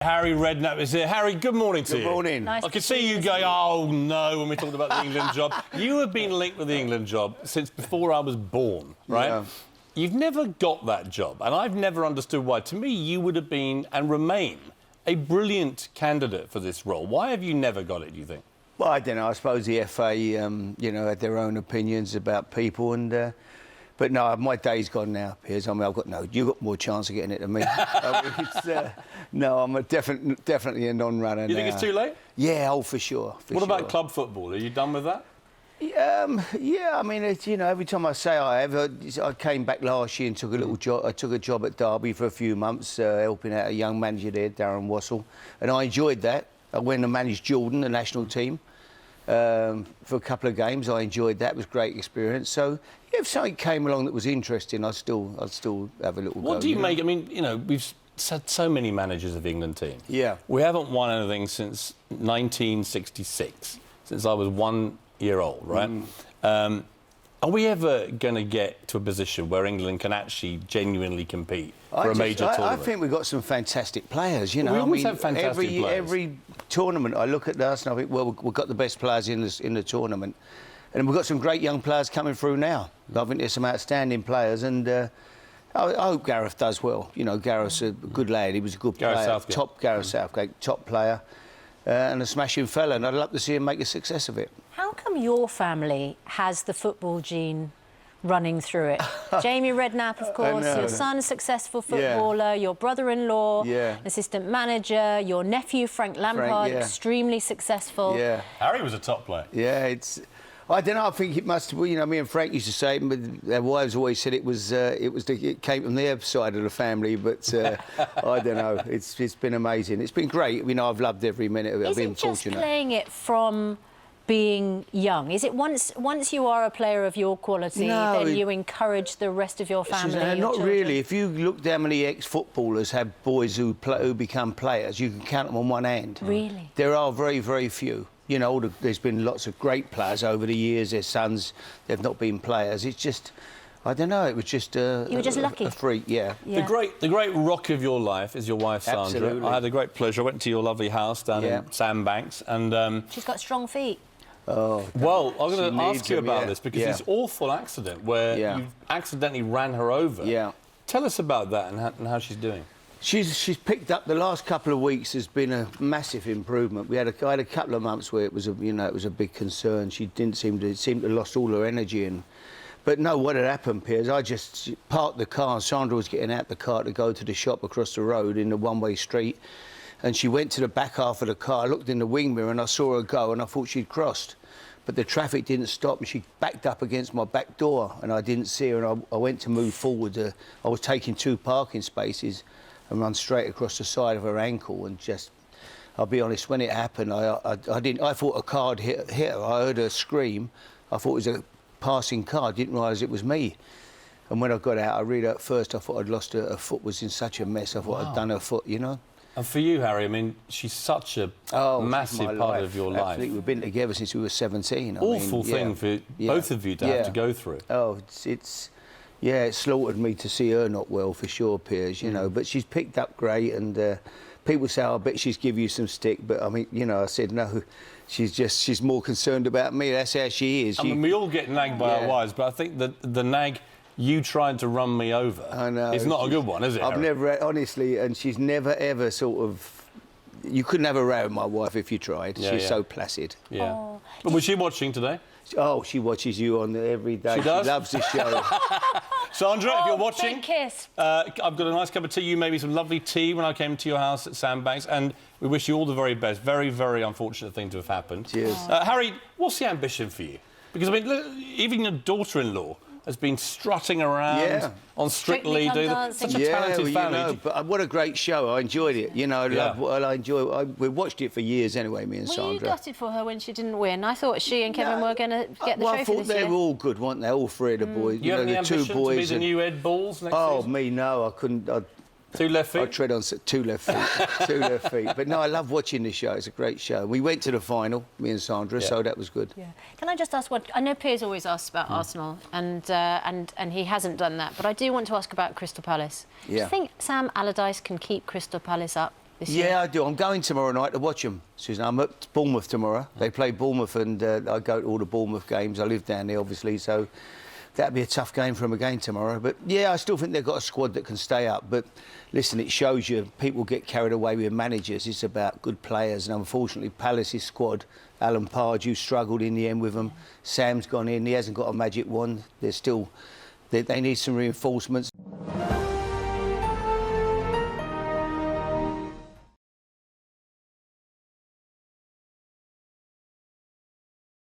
Harry Redknapp is here. Harry, good morning to you. Good morning. Nice I could see you going, oh, no, when we talked about the England job. You have been linked with the England job since before I was born, right? Yeah. You've never got that job, and I've never understood why. To me, you would have been, and remain, a brilliant candidate for this role. Why have you never got it, do you think? Well, I don't know. I suppose the FA, had their own opinions about people, and... But no, my day's gone now, Piers. I mean, you've got more chance of getting it than me. No, I'm definitely a non-runner. You think it's too late? Yeah, for sure. What about club football? Are you done with that? Yeah, I mean, every time I say I have, I came back last year and took a little job. I took a job at Derby for a few months, helping out a young manager there, Darren Wassell, and I enjoyed that. I went and managed Jordan, the national team. For a couple of games, I enjoyed that. It was a great experience. So, if something came along that was interesting, I'd still have a little go. What do you make? I mean, we've had so many managers of the England team. Yeah. We haven't won anything since 1966, since I was 1 year old, right? Are we ever going to get to a position where England can actually genuinely compete for a major tournament? I think we've got some fantastic players, you know. We always have fantastic players. Every tournament, I look at us and I think, well, we've got the best players in the tournament. And we've got some great young players coming through now. I think there's some outstanding players, and I hope Gareth does well. You know, Gareth's a good lad. He was a good player. Gareth Southgate, top player, and a smashing fella, and I'd love to see him make a success of it. How come your family has the football gene running through it? Jamie Redknapp, of course, your son, successful footballer, your brother-in-law, assistant manager, your nephew, Frank Lampard, extremely successful. Yeah. Harry was a top player. Yeah, I don't know. I think it must. Me and Frank used to say it, but their wives always said it came from their side of the family. But I don't know. It's been amazing. It's been great. I've loved every minute of it. I've been fortunate. Is it just playing it from being young? Is it once you are a player of your quality, then you encourage the rest of your family? Susanna, not really. If you look how many ex-footballers have boys who become players, you can count them on one hand. Really? There are very, very few. There's been lots of great players over the years. Their sons, they've not been players. It's just, I don't know. It was just you were just lucky. A freak, yeah. The great rock of your life is your wife, Sandra. Absolutely. I had a great pleasure. I went to your lovely house down in Sandbanks, and she's got strong feet. Oh, well, I'm going to ask you about this because this awful accident where you accidentally ran her over. Yeah. Tell us about that and how she's doing. She's picked up. The last couple of weeks has been a massive improvement. I had a couple of months where it was a big concern. She seemed to have lost all her energy, but no, what had happened, Piers? I just parked the car, and Sandra was getting out the car to go to the shop across the road in the one-way street, and she went to the back half of the car. I looked in the wing mirror and I saw her go, and I thought she'd crossed. But the traffic didn't stop, and she backed up against my back door, and I didn't see her, and I went to move forward. I was taking 2 parking spaces and run straight across the side of her ankle, and just, I'll be honest, when it happened, I thought a car had hit her. I heard her scream. I thought it was a passing car. I didn't realise it was me. And when I got out, I read at first, I thought I'd lost her foot, was in such a mess. I thought I'd done her foot, And for you, Harry, I mean, she's such a massive part of your life. Absolutely. We've been together since we were 17. Awful thing for both of you to have to go through. Oh, it slaughtered me to see her not well, for sure, Piers, But she's picked up great, and people say, I bet she's give you some stick. But, I mean, I said, no, she's more concerned about me. That's how she is. I mean, we all get nagged by our wives, but I think that the nag, you tried to run me over, I know, it's not a good one, is it, I've Harry? never, honestly, and she's never, ever sort of... You couldn't have a row with my wife if you tried. She's so placid. Yeah. Oh. But was she watching today? Oh, she watches you on every day. She does? She loves the show. Sandra, if you're watching... Big kiss. I've got a nice cup of tea. You made me some lovely tea when I came to your house at Sandbanks, and we wish you all the very best. Very, very unfortunate thing to have happened. Cheers. Harry, what's the ambition for you? Because, I mean, look, even your daughter-in-law has been strutting around on Strictly such a talented family. But what a great show. I enjoyed it. We watched it for years anyway, me and Sandra. Were you gutted for her when she didn't win? I thought she and Kevin were going to get the trophy I thought this year. they were all good, weren't they? All 3 of the boys. You have the ambition to be the new Ed Balls next season? Oh, me, no. I couldn't... 2 left feet? I tread on 2 left feet. 2 left feet. But no, I love watching this show. It's a great show. We went to the final, me and Sandra, so that was good. Yeah. Can I just ask what... I know Piers always asks about Arsenal, and he hasn't done that, but I do want to ask about Crystal Palace. Do you think Sam Allardyce can keep Crystal Palace up? this year? Yeah, I do. I'm going tomorrow night to watch them, Susanna. I'm at Bournemouth tomorrow. They play Bournemouth, and I go to all the Bournemouth games. I live down there, obviously, so that'd be a tough game for them again tomorrow. But, yeah, I still think they've got a squad that can stay up. But, listen, it shows you people get carried away with managers. It's about good players. And, unfortunately, Palace's squad, Alan Pardew struggled in the end with them. Sam's gone in. He hasn't got a magic wand. They're still... They need some reinforcements.